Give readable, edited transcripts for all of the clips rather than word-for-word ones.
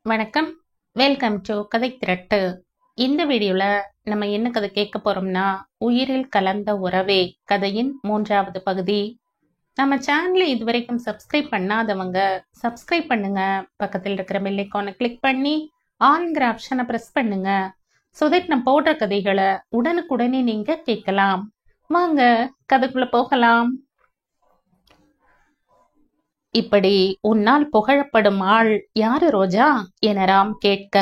வணக்கம். Welcome to கதை திரட்டு. இந்த வீடியோல நம்ம என்ன கதை கேட்க போறோம்னா, உயிரில் கலந்த உறவே கதையின் 3வது பகுதி. நம்ம சேனலை இதுவரைக்கும் சப்ஸ்கிரைப் பண்ணாதவங்க சப்ஸ்கிரைப் பண்ணுங்க. பக்கத்தில் இருக்கிற பெல் ஐகானை கிளிக் பண்ணி ஆல்ங்கிற ஆப்ஷனை பிரஸ் பண்ணுங்க. ஸோ தட் நான் போடுற கதைகளை உடனுக்குடனே நீங்க கேட்கலாம். வாங்க கதைக்குள்ள போகலாம். இப்படி உன்னால் புகழப்படும் ஆள் யாரு ரோஜா என ராம் கேட்க,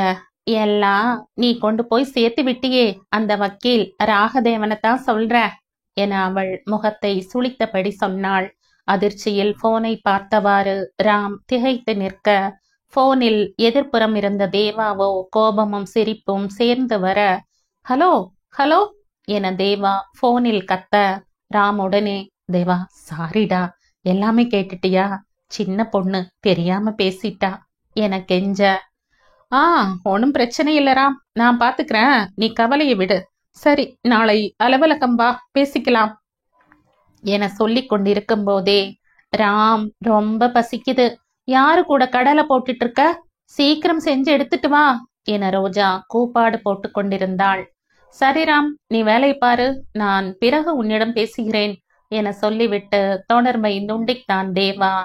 எல்லாம் நீ கொண்டு போய் சேர்த்து விட்டியே, அந்த வக்கீல் ராகதேவனைத்தான் சொல்ற என அவள் முகத்தை சுளித்தபடி சொன்னாள். அதிர்ச்சியில் போனை பார்த்தவாறு ராம் திகைத்து நிற்க, போனில் எதிர்ப்புறம் இருந்த தேவாவோ கோபமும் சிரிப்பும் சேர்ந்து வர, ஹலோ ஹலோ என தேவா போனில் கத்த, ராம் உடனே, தேவா சாரிடா, எல்லாமே கேட்டுட்டியா, சின்ன பொண்ணு தெரியாம பேசிட்டா என கெஞ்ச, ஒன்னும் பிரச்சனை இல்லராம், நான் பாத்துக்கிறேன், நீ கவலையை விடு, சரி நாளை அலுவலகம் வா பேசிக்கலாம் என சொல்லிக் கொண்டிருக்கும் போதே, ராம் ரொம்ப பசிக்குது, யாரு கூட கடலை போட்டுட்டு இருக்க, சீக்கிரம் செஞ்சு எடுத்துட்டு வா என ரோஜா கூப்பாடு போட்டு கொண்டிருந்தாள். சரி ராம், நீ வேலை பாரு, நான் பிறகு உன்னிடம் பேசுகிறேன் என சொல்லிவிட்டு தொடர்பை நுண்டித்தான் தேவா.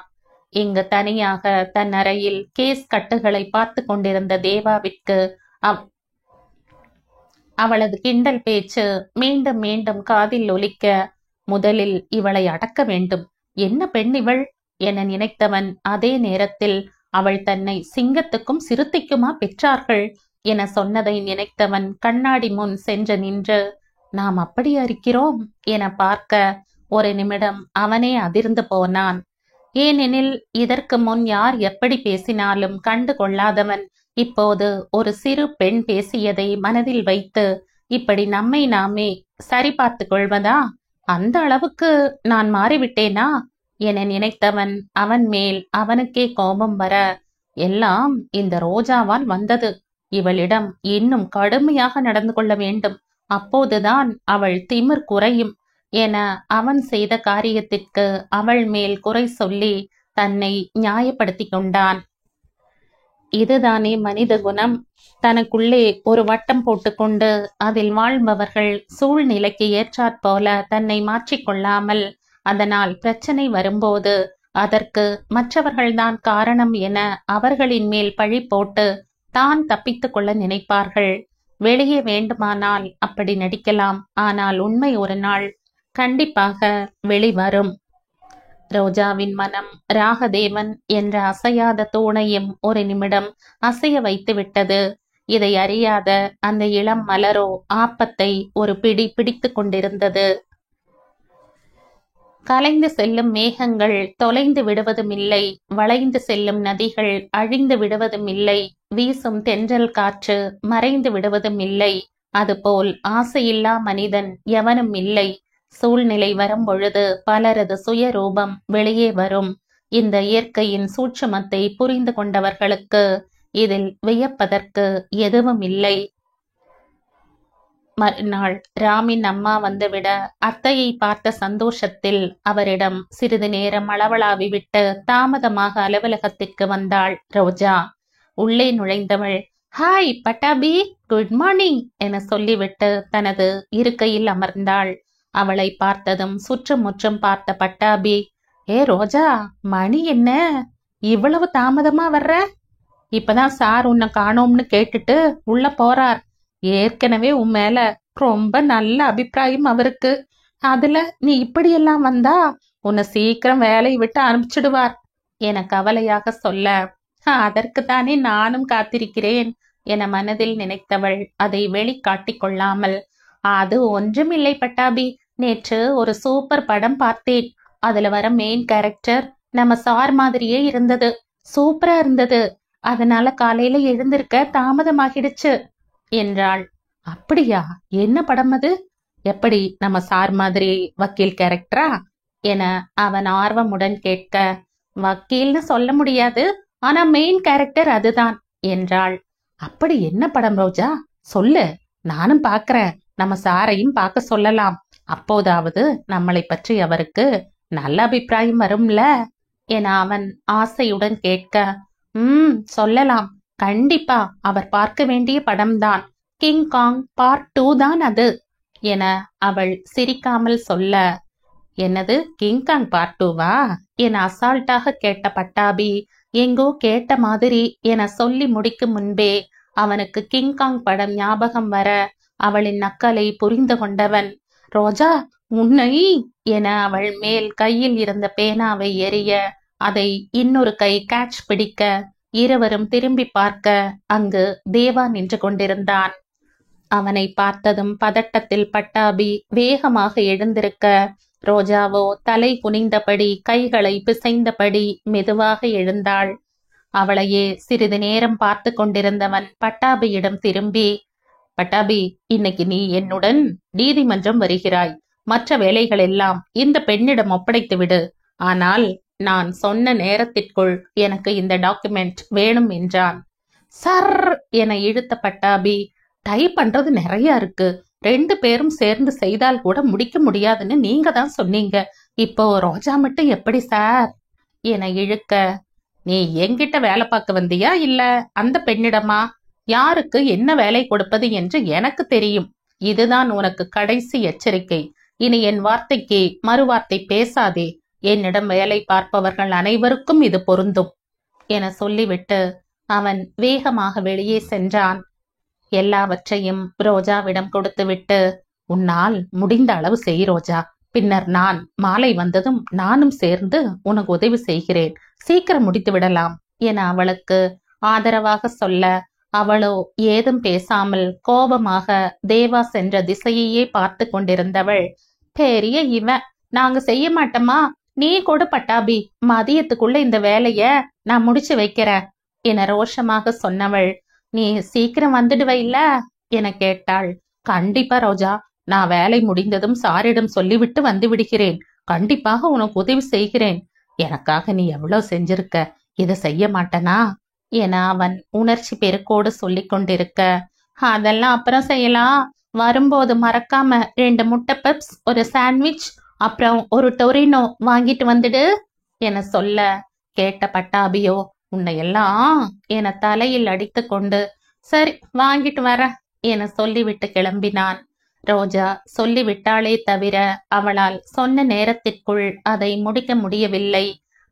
இங்கு தனியாக தன் அறையில் கேஸ் கட்டுகளை பார்த்து கொண்டிருந்த தேவாவிற்கு அவளது கிண்டல் பேச்சு மீண்டும் மீண்டும் காதில் ஒலிக்க, முதலில் இவளை அடக்க வேண்டும், என்ன பெண் இவள் என நினைத்தவன், அதே நேரத்தில் அவள் தன்னை சிங்கத்துக்கும் சிறுத்தைக்குமா பெற்றார்கள் என சொன்னதை நினைத்தவன் கண்ணாடி முன் சென்று நின்று, நாம் அப்படி இருக்கிறோம் என பார்க்க ஒரு நிமிடம் அவனே அதிர்ந்து போனான். ஏனெனில் இதற்கு முன் யார் எப்படி பேசினாலும் கண்டு கொள்ளாதவன் இப்போது ஒரு சிறு பெண் பேசியதை மனதில் வைத்து இப்படி நம்மை நாமே சரி பார்த்து கொள்வதா, அந்த அளவுக்கு நான் மாறிவிட்டேனா என நினைத்தவன் அவன் மேல் அவனுக்கே கோபம் வர, எல்லாம் இந்த ரோஜாவால் வந்தது, இவளிடம் இன்னும் கடுமையாக நடந்து கொள்ள வேண்டும், அப்போதுதான் அவள் திமிர் குறையும் என அவன் செய்த காரியத்திற்கு அவள் மேல் குறை சொல்லி தன்னை நியாயப்படுத்தி கொண்டான். இதுதானே மனித குணம். தனக்குள்ளே ஒரு வட்டம் போட்டுக்கொண்டு அதில் வாழ்பவர்கள் சூழ்நிலைக்கு ஏற்றாற்போல தன்னை மாற்றிக்கொள்ளாமல், அதனால் பிரச்சனை வரும்போது அதற்கு மற்றவர்கள்தான் காரணம் என அவர்களின் மேல் பழி போட்டு தான் தப்பித்து கொள்ள நினைப்பார்கள். வெளியே வேண்டுமானால் அப்படி நடிக்கலாம், ஆனால் உண்மை ஒரு நாள் கண்டிப்பாக வெளிவரும். ரோஜாவின் மனம் ராகதேவன் என்ற அசையாத தூணையும் ஒரு நிமிடம் அசைய வைத்து விட்டது. இதை அறியாத அந்த இளம் மலரோ ஆப்பத்தை ஒரு பிடி பிடித்து கொண்டிருந்தது. கலைந்து செல்லும் மேகங்கள் தொலைந்து விடுவதும் இல்லை, வளைந்து செல்லும் நதிகள் அழிந்து விடுவதும் இல்லை, வீசும் தென்றல் காற்று மறைந்து விடுவதும் இல்லை, அதுபோல் ஆசையில்லா மனிதன் எவனும் இல்லை. சூழ்நிலை வரும் பொழுது பலரது சுயரூபம் வெளியே வரும். இந்த இயற்கையின் சூட்சுமத்தை புரிந்து கொண்டவர்களுக்கு இதில் வியப்பதற்கு எதுவும் இல்லை. மறுநாள் ராமின் அம்மா வந்துவிட அத்தையை பார்த்த சந்தோஷத்தில் அவரிடம் சிறிது நேரம் அளவலாவி விட்டு தாமதமாக அலுவலகத்திற்கு வந்தாள் ரோஜா. உள்ளே நுழைந்தவள், ஹாய் பட்டாபி, குட் மார்னிங் என சொல்லிவிட்டு தனது இருக்கையில் அமர்ந்தாள். அவளை பார்த்ததும் சுற்றும் முற்றும் பார்த்த பட்டாபி, ஏ ரோஜா, மணி என்ன இவ்வளவு தாமதமா வர்ற? இப்பதான் சார் உன்னை காணோம்னு கேட்டுட்டு உள்ள போறார். ஏற்கனவே உன் மேல ரொம்ப நல்ல அபிப்பிராயம் அவருக்கு. அதுல நீ இப்படியெல்லாம் வந்தா உன்னை சீக்கிரம் வேலையை விட்டு அனுப்பிச்சிடுவார் என கவலையாக சொல்ல, அதற்குத்தானே நானும் காத்திருக்கிறேன் என மனதில் நினைத்தவள் அதை வெளிக்காட்டிக் கொள்ளாமல், அது ஒன்றுமில்லை பட்டாபி, நேற்று ஒரு சூப்பர் படம் பார்த்தேன், அதுல வர மெயின் கேரக்டர் நம்ம சார் மாதிரியே இருந்தது, சூப்பரா இருந்தது, அதனால காலையில எழுந்திருக்க தாமதமாகிடுச்சு என்றாள். அப்படியா, என்ன படம் அது? எப்படி நம்ம சார் மாதிரி வக்கீல் கேரக்டரா என அவன் ஆர்வமுடன் கேட்க, வக்கீல்னு சொல்ல முடியாது, ஆனா மெயின் கேரக்டர் அதுதான் என்றாள். அப்படி என்ன படம் ரோஜா, சொல்லு, நானும் பாக்குறேன், நம்ம சாரையும் பார்க்க சொல்லலாம், அப்போதாவது நம்மளை பற்றி அவருக்கு நல்ல அபிப்பிராயம் வரும்ல என அவன் ஆசையுடன் கேட்க, சொல்லலாம், கண்டிப்பா அவர் பார்க்க வேண்டிய படம்தான். கிங் காங் பார்ட் 2 தான் அது என அவள் சிரிக்காமல் சொல்ல, என்னது கிங்காங் பார்ட் 2வா என அசால்ட்டாக கேட்ட பட்டாபி, எங்கோ கேட்ட மாதிரி என சொல்லி முடிக்கும் முன்பே அவனுக்கு கிங்காங் படம் ஞாபகம் வர அவளின் நக்கலை புரிந்து கொண்டவன், ரோஜா உன்னை என அவள் மேல் கையில் இருந்த பேனாவை எறிய அதை இன்னொரு கை கேட்ச் பிடிக்க இருவரும் திரும்பி பார்க்க அங்கு தேவா நின்று கொண்டிருந்தான். அவனை பார்த்ததும் பதட்டத்தில் பட்டாபி வேகமாக எழுந்திருக்க, ரோஜாவோ தலை குனிந்தபடி கைகளை பிசைந்தபடி மெதுவாக எழுந்தாள். அவளையே சிறிது நேரம் பார்த்து கொண்டிருந்தவன் பட்டாபியிடம் திரும்பி, பட்டாபி, இன்னைக்கு நீ என்னுடன் நீதிமன்றம் வருகிறாய். மற்ற வேலைகளெல்லாம் இந்த பெண்ணிடம் ஒப்படைத்து விடு. ஆனால் நான் சொன்ன நேரத்திற்குள் எனக்கு இந்த டாக்குமெண்ட் வேணும் என்றான். சர் என இழுத்த பட்டாபி, டைப் பண்றது நிறைய இருக்கு. 2 பேரும் சேர்ந்து செய்தால் கூட முடிக்க முடியாதுன்னு நீங்க தான் சொன்னீங்க. இப்போ ரோஜா மட்டும் எப்படி சார் என இழுக்க, நீ என்கிட்ட வேலை பார்க்க வந்தியா இல்ல அந்த பெண்ணிடமா? யாருக்கு என்ன வேலை கொடுப்பது என்று எனக்கு தெரியும். இதுதான் உனக்கு கடைசி எச்சரிக்கை. இனி என் வார்த்தைக்கு மறுவார்த்தை பேசாதே. என்னிடம் வேலை பார்ப்பவர்கள் அனைவருக்கும் இது பொருந்தும் என சொல்லிவிட்டு அவன் வேகமாக வெளியே சென்றான். எல்லாவற்றையும் ரோஜாவிடம் கொடுத்துவிட்டு, உன்னால் முடிந்த அளவு செய் ரோஜா. பின்னர் நான் மாலை வந்ததும் நானும் சேர்ந்து உனக்கு உதவி செய்கிறேன். சீக்கிரம் முடித்து விடலாம் என அவளுக்கு ஆதரவாக சொல்ல, அவளோ ஏதும் பேசாமல் கோபமாக தேவா சென்ற திசையையே பார்த்து கொண்டிருந்தவள், பெரிய இவன், நாங்க செய்ய மாட்டோமா? நீ கொடு பட்டாபி, மதியத்துக்குள்ள இந்த வேலைய நான் முடிச்சு வைக்கிறேன் என ரோஷமாக சொன்னவள், நீ சீக்கிரம் வந்துடுவ இல்ல என கேட்டாள். கண்டிப்பா ரோஜா, நான் வேலை முடிந்ததும் சாரிடம் சொல்லிவிட்டு வந்து விடுகிறேன். கண்டிப்பாக உனக்கு உதவி செய்கிறேன். எனக்காக நீ எவ்வளவு செஞ்சிருக்க, இதை செய்ய மாட்டனா என அவன் உணர்ச்சி பெருக்கோடு சொல்லிக் கொண்டிருக்க, அதெல்லாம் அப்புறம் செய்யலாம். வரும்போது மறக்காம 2 முட்டை பப்ஸ், ஒரு சாண்ட்விச், அப்புறம் ஒரு டொரினோ வாங்கிட்டு வந்துடு என சொல்ல, கேட்ட பட்டாபியோ, உன்னை எல்லாம் என தலையில் அடித்து கொண்டு, சரி வாங்கிட்டு வர என சொல்லிவிட்டு கிளம்பினான். ரோஜா சொல்லிவிட்டாளே தவிர அவளால் சொன்ன நேரத்திற்குள் அதை முடிக்க முடியவில்லை.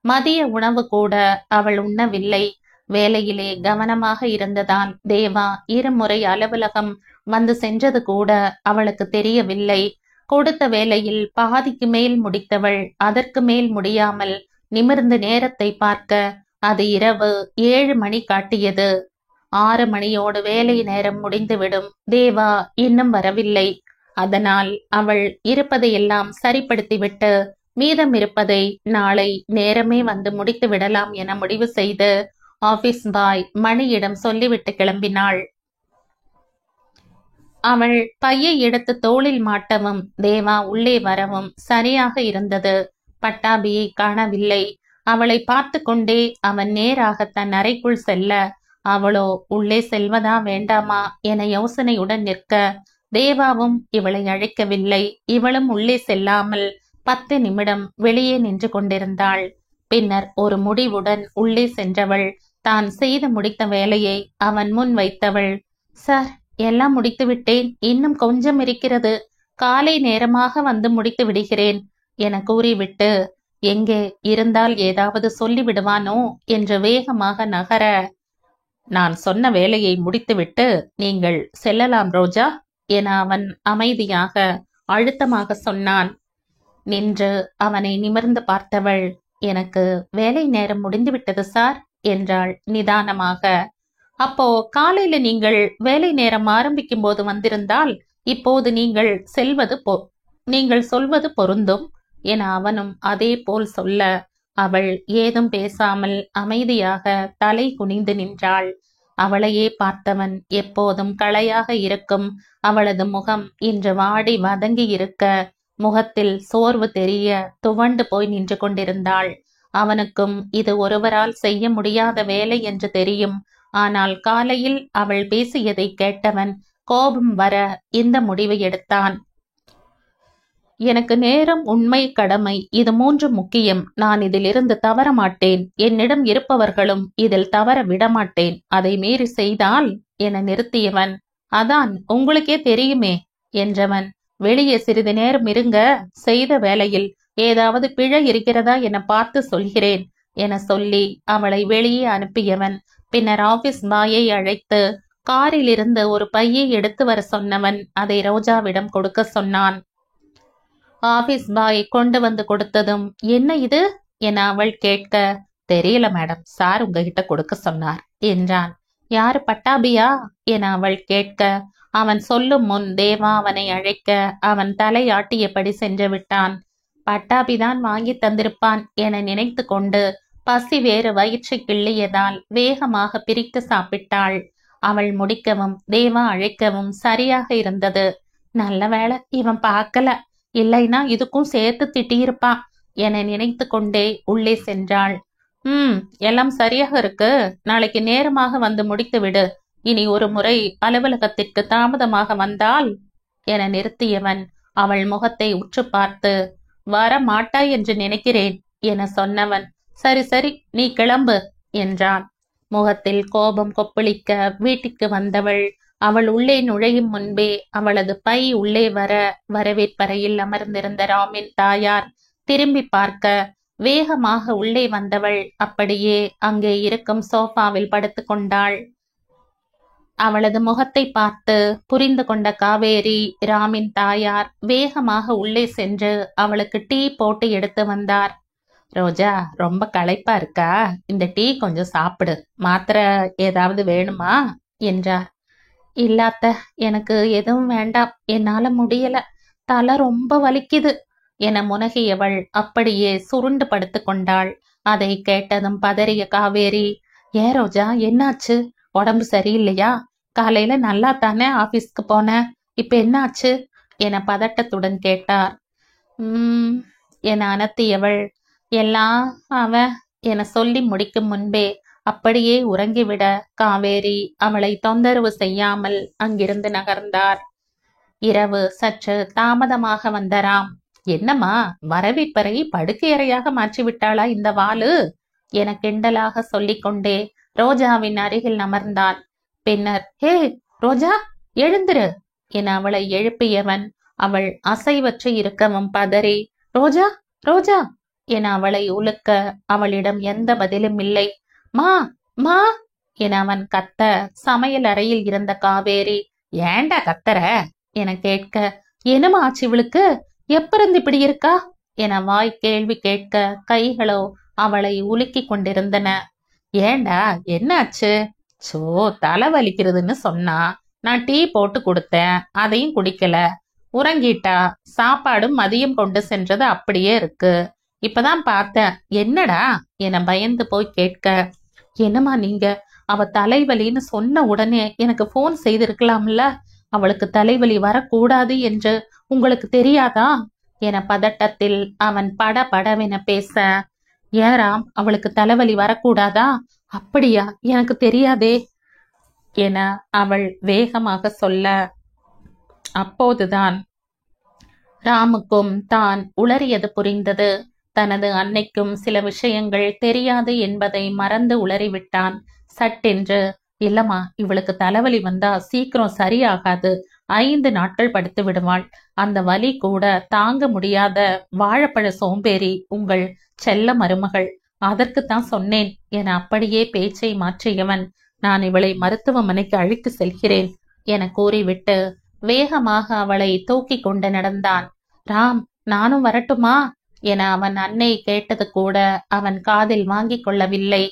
மதிய உணவு கூட அவள் உண்ணவில்லை. வேலையிலே கவனமாக இருந்ததால் தேவா 2 முறை அலுவலகம் வந்து சென்றது கூட அவளுக்கு தெரியவில்லை. கொடுத்த வேலையில் பாதிக்கு மேல் முடித்தவள் அதற்கு மேல் முடியாமல் நிமிர்ந்து நேரத்தை பார்க்க அது இரவு 7 மணி காட்டியது. 6 மணியோடு வேலை நேரம் முடிந்துவிடும். தேவா இன்னும் வரவில்லை. அதனால் அவள் இருப்பதையெல்லாம் சரிப்படுத்திவிட்டு மீதம் இருப்பதை நாளை நேரமே வந்து முடித்து விடலாம் என முடிவு செய்து ஆபீஸ் பாய் மணியிடம் சொல்லிவிட்டு கிளம்பினாள். அவள் பையை எடுத்து தோளில் மாட்டவும் தேவா உள்ளே வரவும் சரியாக இருந்தது. பட்டாபியை காணவில்லை. அவளை பார்த்து கொண்டே அவன் நேராக தன் அறைக்குள் செல்ல, அவளோ உள்ளே செல்வதா வேண்டாமா என யோசனையுடன் நிற்க, தேவாவும் இவளை அழைக்கவில்லை. இவளும் உள்ளே செல்லாமல் 10 நிமிடம் வெளியே நின்று கொண்டிருந்தாள். பின்னர் ஒரு முடிவுடன் உள்ளே சென்றவள் தான் செய்து முடித்த வேலையை அவன் முன் வைத்தவள், சார் எல்லாம் முடித்து விட்டேன், இன்னும் கொஞ்சம் இருக்கிறது, காலை நேரமாக வந்து முடித்து விடுகிறேன் என கூறிவிட்டு, எங்கே இருந்தால் ஏதாவது சொல்லிவிடுவானோ என்று வேகமாக நகர, நான் சொன்ன வேலையை முடித்துவிட்டு நீங்கள் செல்லலாம் ரோஜா என அவன் அமைதியாக அழுத்தமாக சொன்னான். நின்று அவனை நிமிர்ந்து பார்த்தவள், எனக்கு வேலை நேரம் முடிந்துவிட்டது சார் என்றாள் நிதானமாக. அப்போ காலையில நீங்கள் வேலை நேரம் ஆரம்பிக்கும் போது வந்திருந்தால் இப்போது நீங்கள் சொல்வது பொருந்தும் என அவனும் அதே போல் சொல்ல, அவள் ஏதும் பேசாமல் அமைதியாக தலை குனிந்து நின்றாள். அவளையே பார்த்தவன் எப்போதும் களையாக இருக்கும் அவளது முகம் இன்று வாடி வதங்கி இருக்க, முகத்தில் சோர்வு தெரிய துவண்டு போய் நின்று கொண்டிருந்தாள். அவனுக்கும் இது ஒருவரால் செய்ய முடியாத வேலை என்று தெரியும். ஆனால் காலையில் அவள் பேசியதை கேட்டவன் கோபம் வர இந்த முடிவை எடுத்தான். எனக்கு நேரம், உண்மை, கடமை இது மூன்று முக்கியம். நான் இதிலிருந்து தவற மாட்டேன். என்னிடம் இருப்பவர்களும் இதில் தவற விடமாட்டேன். அதை மீறி செய்தால் என நிறுத்தியவன், அதான் உங்களுக்கே தெரியுமே என்றவன், வெளியே சிறிது நேரம் இருங்க, செய்த வேலையில் ஏதாவது பிழை இருக்கிறதா என பார்த்து சொல்கிறேன் என சொல்லி அவளை வெளியே அனுப்பியவன். பின்னர் ஆபீஸ் பாயை அழைத்து காரில் இருந்து ஒரு பையை எடுத்து வர சொன்னவன் அதை ரோஜாவிடம் கொடுக்க சொன்னான். ஆபீஸ் பாய் கொண்டு வந்து கொடுத்ததும், என்ன இது என அவள் கேட்க, தெரியல மேடம், சார் உங்ககிட்ட கொடுக்க சொன்னார் என்றான். யாரு, பட்டாபியா என அவள் கேட்க, அவன் சொல்லும் முன் தேவா அவனை அழைக்க அவன் தலையாட்டியபடி சென்று விட்டான். பட்டாபிதான் வாங்கி தந்திருப்பான் என நினைத்து கொண்டு பசி வேறு வயிற்று கிள்ளியதால் வேகமாக பிரித்து சாப்பிட்டாள். அவள் முடிக்கவும் தேவா அழைக்கவும் சரியாக இருந்தது. நல்ல வேளை இவன் பார்க்கல, இல்லைனா இதுக்கும் சேர்த்து திட்டியிருப்பான் என நினைத்து கொண்டே உள்ளே சென்றாள். எல்லாம் சரியாக இருக்கு, நாளைக்கு நேரமாக வந்து முடித்து விடு. இனி ஒரு முறை அலுவலகத்திற்கு தாமதமாக வந்தால் என நிறுத்தியவன் அவள் முகத்தை உற்று பார்த்து, வர மாட்டாய் என்று நினைக்கிறேன் என சொன்னவன், சரி சரி நீ கிளம்பு என்றான். முகத்தில் கோபம் கொப்பளிக்க வீட்டுக்கு வந்தவள் அவள் உள்ளே நுழையும் முன்பே அவளது பை உள்ளே வர வரவேற்பறையில் அமர்ந்திருந்த ராமின் தாயார் திரும்பி பார்க்க வேகமாக உள்ளே வந்தவள் அப்படியே அங்கே இருக்கும் சோஃபாவில் படுத்து கொண்டாள். அவளது முகத்தை பார்த்து புரிந்து கொண்ட காவேரி ராமின் தாயார் வேகமாக உள்ளே சென்று அவளுக்கு டீ போட்டு எடுத்து வந்தார். ரோஜா, ரொம்ப களைப்பா இருக்கா, இந்த டீ கொஞ்சம் சாப்பிடு, மாத்திரை ஏதாவது வேணுமா என்றார். இல்லாத்த, எனக்கு எதுவும் வேண்டாம், என்னால முடியல, தலை ரொம்ப வலிக்குது என முனகியவள் அப்படியே சுருண்டு படுத்து கொண்டாள். அதை கேட்டதும் பதறிய காவேரி, ஏன் ரோஜா, என்னாச்சு, உடம்பு சரியில்லையா, காலையில நல்லா தானே ஆபீஸ்க்கு போன, இப்ப என்னாச்சு என பதட்டத்துடன் கேட்டார். என அனத்தியவள், எல்லாம் அவன் என சொல்லி முடிக்கும் முன்பே அப்படியே உறங்கிவிட காவேரி அவளை தொந்தரவு செய்யாமல் அங்கிருந்து நகர்ந்தார். இரவு சற்று தாமதமாக வந்த ராம், என்னம்மா வரவேற்பறை படுக்கையறையாக மாற்றிவிட்டாளா இந்த வாளு என கிண்டலாக சொல்லிக்கொண்டே ரோஜாவின் அருகில் அமர்ந்தான். பின்னர், ஹே ரோஜா, எழுந்திரு என அவளை எழுப்பியவன் அவள் அசைவற்று இருக்கவும் பதறி, ரோஜா ரோஜா என அவளை உலுக்க அவளிடம் எந்த பதிலும் இல்லை. மா மா என அவன் கத்த சமையல் அறையில் இருந்த காவேரி, ஏண்டா கத்தற என கேட்க, என்னமா ஆச்சு இவளுக்கு, எப்பிருந்து இப்படி இருக்கா என வாய் கேள்வி கேட்க கைகளோ அவளை உலுக்கி கொண்டிருந்தன. ஏண்டா என்னாச்சு? சோ, தலை வலிக்கிறதுன்னு சொன்னா, நான் டீ போட்டு கொடுத்தேன், அதையும் குடிக்கல, உறங்கிட்டா, சாப்பாடும் மதியம் கொண்டு சென்றது அப்படியே இருக்கு, இப்பதான் பார்த்தேன், என்னடா என பயந்து போய் கேட்க, என்னம்மா நீங்க, அவ தலைவலின்னு சொன்ன உடனே எனக்கு போன் செய்திருக்கலாம்ல, அவளுக்கு தலைவலி வரக்கூடாது என்று உங்களுக்கு தெரியாதா என பதட்டத்தில் அவன் படபடவென பேச, ஏராம் அவளுக்கு தலைவலி வரக்கூடாதா, அப்படியா, எனக்கு தெரியாதே என அவள் வேகமாக சொல்ல, அப்போதுதான் ராமுக்கும் தான் உளறியது புரிந்தது. தனது அன்னைக்கும் சில விஷயங்கள் தெரியாது என்பதை மறந்து உளறிவிட்டான். சட்டென்று, இல்லம்மா, இவளுக்கு தலைவலி வந்தா சீக்கிரம் சரியாகாது, 5 நாட்கள் படுத்து விடுவாள், அந்த வலி கூட தாங்க முடியாத வாழைப்பழ சோம்பேறி உங்கள் செல்ல மருமகள், அதற்குத்தான் சொன்னேன் என அப்படியே பேச்சை மாற்றியவன், நான் இவளை மருத்துவமனைக்கு அழைத்து செல்கிறேன் என கூறிவிட்டு வேகமாக அவளை தூக்கி கொண்டு நடந்தான். ராம், நானும் வரட்டுமா என அவன் அன்னை கேட்டது கூட அவன் காதில் வாங்கிக் கொள்ளவில்லை.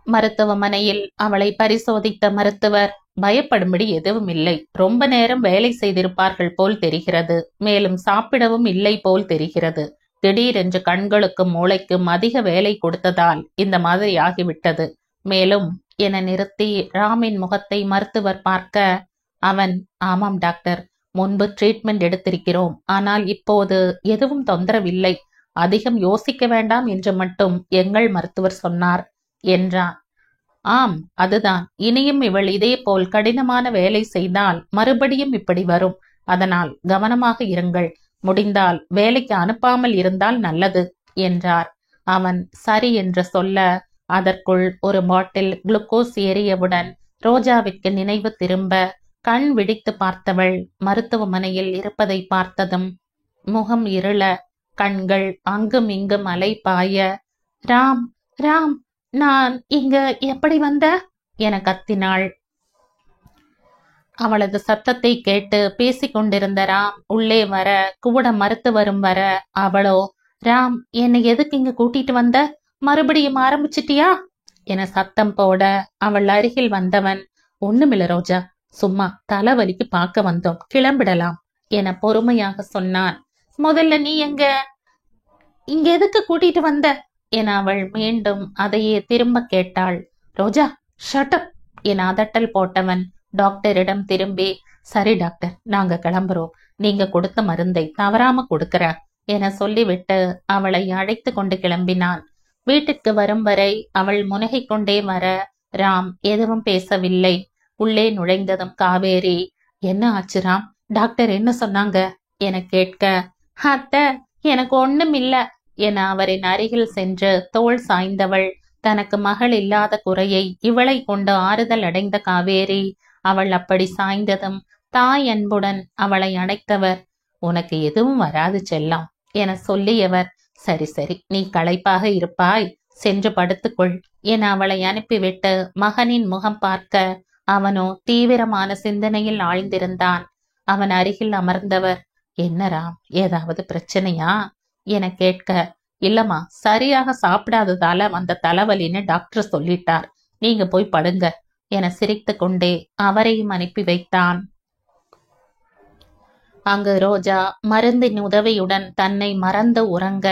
மருத்துவமனையில் அவளை பரிசோதித்த மருத்துவர், பயப்படும்படி எதுவும் இல்லை, ரொம்ப நேரம் வேலை செய்திருப்பார்கள் போல் தெரிகிறது, மேலும் சாப்பிடவும் இல்லை போல் தெரிகிறது, திடீரென்று கண்களுக்கும் மூளைக்கும் அதிக வேலை கொடுத்ததால் இந்த மாதிரி ஆகிவிட்டது, மேலும் என நிறுத்தி ராமின் முகத்தை மருத்துவர் பார்க்க, அவன், ஆமாம் டாக்டர், முன்பு ட்ரீட்மெண்ட் எடுத்திருக்கிறோம், ஆனால் இப்போது எதுவும் தொந்தரவில்லை, அதிகம் யோசிக்க வேண்டாம் என்று மட்டும் எங்கள் மருத்துவர் சொன்னார் என்றான். ஆம், அதுதான், இனியும் இவள் இதே போல் கடினமான வேலை செய்தால் மறுபடியும் இப்படி வரும், அதனால் கவனமாக இருங்கள். முடிந்தால் வேலைக்கு அனுப்பாமல் இருந்தால் நல்லது என்றார். அவன் சரி என்று சொல்ல அதற்குள் ஒரு பாட்டில் குளுக்கோஸ் ஏறியவுடன் ரோஜாவிற்கு நினைவு திரும்ப கண் விழித்து பார்த்தவள் மருத்துவமனையில் இருப்பதை பார்த்ததும் முகம் இருள, கண்கள் அங்கும் இங்கும் அலை பாய, ராம் ராம், நான் இங்க எப்படி வந்த என கத்தினாள். அவளது சத்தத்தை கேட்டு பேசிக்கொண்டிருந்த ராம் உள்ளே வர, கூட மறுத்து வரும் வர, அவளோ, ராம், என்னை எதுக்கு இங்க கூட்டிட்டு வந்த? மறுபடியும் ஆரம்பிச்சிட்டியா என சத்தம் போட அவள் அருகில் வந்தவன், ஒண்ணுமில்ல ரோஜா, சும்மா தலைவலிக்கு பார்க்க வந்தோம், கிளம்பிடலாம் என பொறுமையாக சொன்னான். முதல்ல நீ இங்க எதுக்கு கூட்டிட்டு வந்த என அவள் மீண்டும் அதையே திரும்ப கேட்டாள். ரோஜா, ஷட்டப் என அதட்டல் போட்டவன் டாக்டரிடம் திரும்பி, சரி டாக்டர், நாங்க கிளம்புறோம், நீங்க கொடுத்த மருந்தை தவறாம கொடுக்கிற என சொல்லிவிட்டு அவளை அழைத்து கொண்டு கிளம்பினான். வீட்டுக்கு வரும் வரை அவள் முனகை கொண்டே வர ராம் எதுவும் பேசவில்லை. உள்ளே நுழைந்ததும் காவேரி, என்ன ஆச்சு ராம், டாக்டர் என்ன சொன்னாங்க என கேட்க, அத்தை, எனக்கு ஒண்ணும் இல்ல என அவரின் அருகில் சென்று தோள் சாய்ந்தவள் தனக்கு மகள் இல்லாத குறையை இவளை கொண்டு ஆறுதல் அடைந்த காவேரி அவள் அப்படி சாய்ந்ததும் தாய் அன்புடன் அவளை அணைத்தவர், உனக்கு எதுவும் வராது செல்லம் என சொல்லியவர், சரி சரி, நீ களைப்பாக இருப்பாய், சென்று படுத்துக்கொள் என அவளை அனுப்பிவிட்டு மகனின் முகம் பார்க்க அவனோ தீவிரமான சிந்தனையில் ஆழ்ந்திருந்தான். அவன் அருகில் அமர்ந்தவர், என்ன ராம், ஏதாவது பிரச்சனையா என கேட்க, இல்லம்மா, சரியாக சாப்பிடாததால வந்த தலைவலின்னு டாக்டர் சொல்லிட்டார், நீங்க போய் படுங்க என சிரித்து கொண்டே அவரையும் அனுப்பி வைத்தான். அங்கு ரோஜா மருந்தின் உதவியுடன் தன்னை மறந்து உறங்க,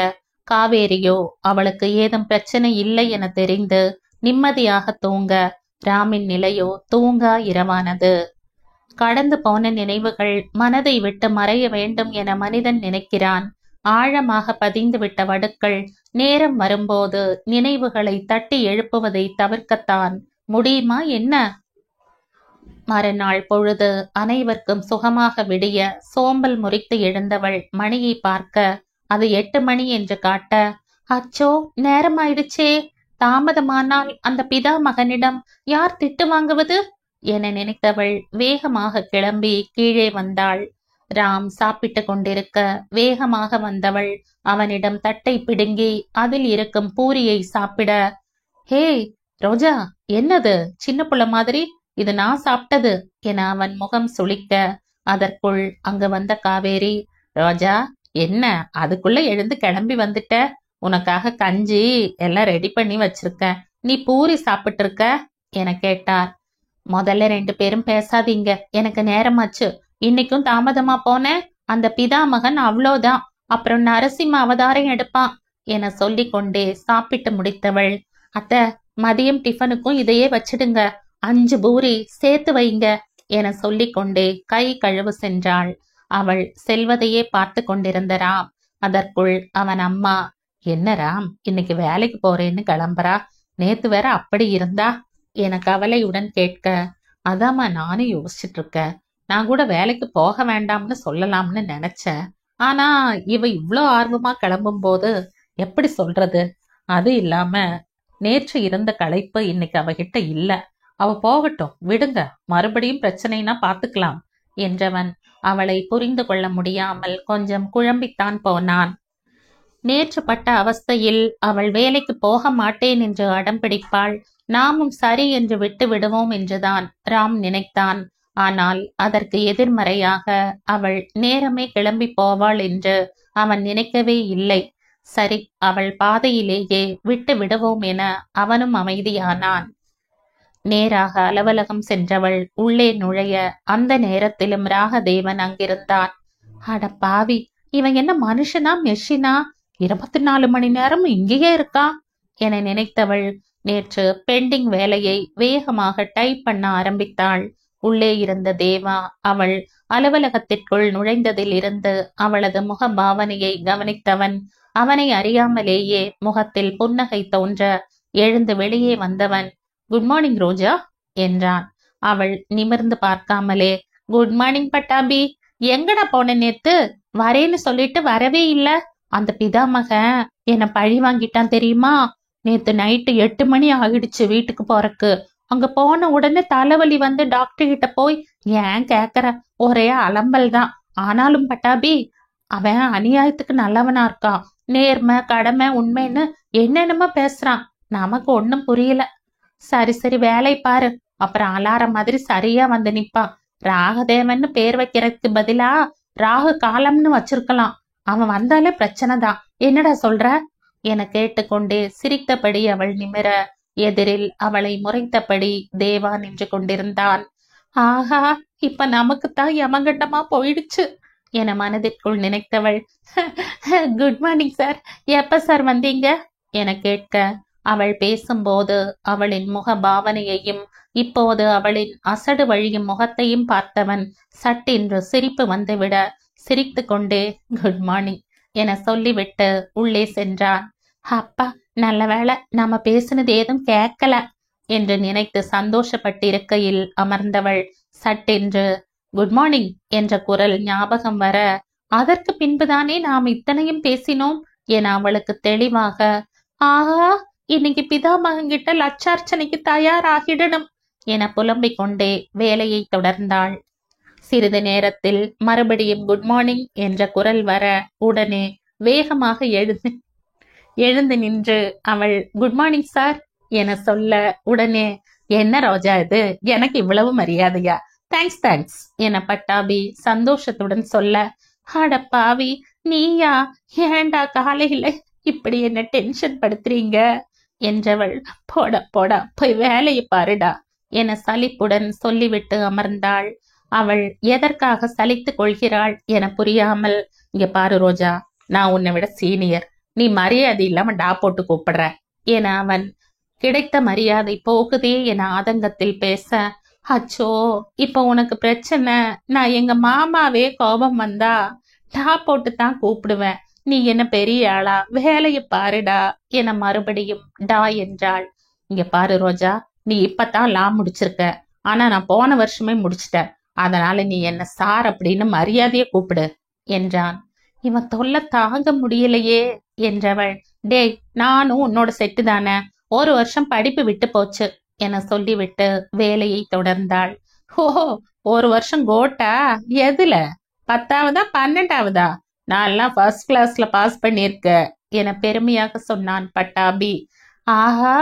காவேரியோ அவளுக்கு ஏதும் பிரச்சனை இல்லை என தெரிந்து நிம்மதியாக தூங்க, ராமின் நிலையோ தூங்கா இரவானது. கடந்து போன நினைவுகள் மனதை விட்டு மறைய வேண்டும் என மனிதன் நினைக்கிறான். ஆழமாக பதிந்து விட்ட வடுக்கள் நேரம் வரும்போது நினைவுகளை தட்டி எழுப்புவதை தவிர்க்கத்தான் முடியுமா என்ன? மறுநாள் பொழுது அனைவருக்கும் சுகமாக விடிய சோம்பல் முறித்து எழுந்தவள் மணியை பார்க்க அது 8 மணி என்று காட்ட, அச்சோ, நேரமாயிடுச்சே, தாமதமானால் அந்த பிதா மகனிடம் யார் திட்டு வாங்குவது என நினைத்தவள் வேகமாக கிளம்பி கீழே வந்தாள். ராம் சாப்பிட்டு கொண்டிருக்க வேகமாக வந்தவள் அவனிடம் தட்டை பிடுங்கி அதில் இருக்கும் பூரியை சாப்பிட, ஹே ரோஜா, என்னது சின்ன புள்ள மாதிரி, இது நான் சாப்பிட்டது என அவன் முகம் சுளிக்க, அதற்குள் அங்கு வந்த காவேரி, ரோஜா, என்ன அதுக்குள்ள எழுந்து கிளம்பி வந்துட்ட, உனக்காக கஞ்சி எல்லாம் ரெடி பண்ணி வச்சிருக்க, நீ பூரி சாப்பிட்டு இருக்க என கேட்டார். முதல்ல 2 பேரும் பேசாதீங்க, எனக்கு நேரமாச்சு, இன்னைக்கும் தாமதமா போனேன், அந்த பிதா மகன் அவ்வளோதான், அப்புறம் நரசிம்ம அவதாரம் எடுப்பான் என சொல்லிக் கொண்டே சாப்பிட்டு முடித்தவள், அத்தை, மதியம் டிஃபனுக்கும் இதையே வச்சிடுங்க, 5 பூரி சேர்த்து வைங்க என சொல்லிக்கொண்டே கை கழுவு சென்றாள். அவள் செல்வதையே பார்த்து கொண்டிருந்த ராம் அதற்குள் அவன் அம்மா, என்ன ராம், இன்னைக்கு வேலைக்கு போறேன்னு கிளம்புறா, நேத்து வேற அப்படி இருந்தா என கவலையுடன் கேட்க, அதாம்மா நானும் யோசிச்சுட்டு இருக்கேன், நான் கூட வேலைக்கு போக வேண்டாம்னு சொல்லலாம்னு நினைச்சேன், ஆனா இவ இவ்வளோ ஆர்வமா கிளம்பும் போது எப்படி சொல்றது, அது இல்லாம நேற்று இருந்த களைப்பு இன்னைக்கு அவகிட்ட இல்ல, அவ போகட்டும், விடுங்க, மறுபடியும் பிரச்சனைனா பாத்துக்கலாம் என்றவன் அவளை புரிந்து கொள்ள முடியாமல் கொஞ்சம் குழம்பித்தான் போனான். நேற்று பட்ட அவஸ்தையில் அவள் வேலைக்கு போக மாட்டேன் என்று அடம் பிடிப்பாள், நாமும் சரி என்று விட்டு விடுவோம் என்றுதான் ராம் நினைத்தான். ஆனால் அதற்கு எதிர்மறையாக அவள் நேரமே கிளம்பி போவாள் என்று அவன் நினைக்கவே இல்லை. சரி, அவள் பாதையிலேயே விட்டு விடுவோம் என அவனும் அமைதியானான். நேராக அலுவலகம் சென்றவள் உள்ளே நுழைய அந்த நேரத்திலும் ராகதேவன் அங்கிருந்தான். அட பாவி, இவன் என்ன மனுஷனா மெஷினா, 24 மணி நேரம் இங்கேயே இருக்கா என நினைத்தவள் நேற்று பெண்டிங் வேலையை வேகமாக டைப் பண்ண ஆரம்பித்தாள். உள்ளே இருந்த தேவா அவள் அலுவலகத்திற்குள் நுழைந்ததில் இருந்து அவளது முக பாவனையை கவனித்தவன் அவனை அறியாமலேயே முகத்தில் புன்னகை தோன்ற எழுந்து வெளியே வந்தவன், குட் மார்னிங் ரோஜா என்றான். அவள் நிமிர்ந்து பார்க்காமலே, குட் மார்னிங் பட்டாபி எங்கடா போன நேத்து? வரேன்னு சொல்லிட்டு வரவே இல்ல. அந்த பிதாமகன் என்ன பழி வாங்கிட்டான் தெரியுமா? நேத்து நைட்டு 8 மணி ஆகிடுச்சு வீட்டுக்கு போறக்கு. அங்க போன உடனே தலைவலி வந்து டாக்டர் கிட்ட போய் ஏன் கேக்குற, ஒரே அலம்பல் தான். ஆனாலும் பட்டாபி, அவன் அநியாயத்துக்கு நல்லவனா இருக்கான். நேர்மை கடமை உண்மைன்னு என்னென்னமோ பேசுறான். நமக்கு ஒண்ணும் புரியல. சரி சரி வேலை பாரு. அப்புறம் அலாரம் மாதிரி சரியா வந்து நிப்பான். ராகதேவன்னு பேர் வைக்கிறதுக்கு பதிலா ராகு காலம்னு வச்சிருக்கலாம். அவன் வந்தாலே பிரச்சனை தான். என்னடா சொல்ற என கேட்டுக்கொண்டே சிரித்தபடி அவள் நிமிர, எதிரில் அவளை முறைத்தபடி தேவா நின்று கொண்டிருந்தான். ஆஹா, இப்ப நமக்குத்தான் யமகண்டமா போயிடுச்சு என மனதிற்குள் நினைத்தவள், குட் மார்னிங் சார், எப்ப சார் வந்தீங்க என கேட்க, அவள் பேசும்போது அவளின் முக பாவனையையும் இப்போது அவளின் அசடு வழியும் முகத்தையும் பார்த்தவன் சட்டென்று சிரிப்பு வந்துவிட, சிரித்து கொண்டே குட் மார்னிங் என சொல்லிவிட்டு உள்ளே சென்றான். அப்பா, நல்ல வேளை நாம பேசினது ஏதும் கேட்கல என்று நினைத்து சந்தோஷப்பட்டிருக்கையில் அமர்ந்தவள் சட்டென்று குட் மார்னிங் என்ற குரல் ஞாபகம் வர, அதற்கு பின்புதானே நாம் இத்தனையும் பேசினோம் என அவளுக்கு தெளிவாக, ஆஹா, இன்னைக்கு பிதாமகங்கிட்ட லட்சார்ச்சனைக்கு தயாராகிடணும் என புலம்பிக் கொண்டே வேலையை தொடர்ந்தாள். சிறிது நேரத்தில் மறுபடியும் குட் மார்னிங் என்ற குரல் வர, உடனே வேகமாக எழுந்து நின்று அவள் குட் மார்னிங் சார் என சொல்ல, உடனே என்ன ரோஜா இது, எனக்கு இவ்வளவு மரியாதையா? தேங்க்ஸ் தேங்க்ஸ் என பட்டாபி சந்தோஷத்துடன் சொல்ல, அட பாவி, நீயா? ஏண்டா காலையில இப்படி என்ன டென்ஷன் படுத்துறீங்க என்றவள், போட போடா போய் வேலையை பாருடா என சலிப்புடன் சொல்லிவிட்டு அமர்ந்தாள். அவள் எதற்காக சலித்துக் கொள்கிறாள் என புரியாமல், இங்க பாரு ரோஜா, நான் உன்னை விட சீனியர், நீ மரியாதை இல்லாம டா போட்டு கூப்பிடுற என அவன் கிடைத்த மரியாதை போகுதே என ஆதங்கத்தில் பேச, அச்சோ, இப்ப உனக்கு பிரச்சனை. நான் எங்க மாமாவே கோபம் வந்தா டா போட்டு தான் கூப்பிடுவேன். நீ என்ன பெரிய ஆளா? வேலையை பாருடா என மறுபடியும் டா என்றாள். இங்க பாரு ரோஜா, நீ இப்பதான் லா முடிச்சிருக்க, ஆனா நான் போன வருஷமே முடிச்சிட்டேன். அதனால நீ என்ன சார் அப்படின்னு மரியாதையை கூப்பிடு என்றான். இவன் தொல்லை தாங்க முடியலையே என்றவள், டேய், நானும் உன்னோட செட்டு தானே, ஒரு வருஷம் படிப்பு விட்டு போச்சு என சொல்லிவிட்டு வேலையை தொடர்ந்தாள். ஓஹோ, ஒரு வருஷம் கோட்டா? எதுல? 10ஆவதா 12ஆவதா? நான் எல்லாம் ஃபர்ஸ்ட் கிளாஸ்ல பாஸ் பண்ணிருக்க என பெருமையாக சொன்னான் பட்டாபி. ஆஹா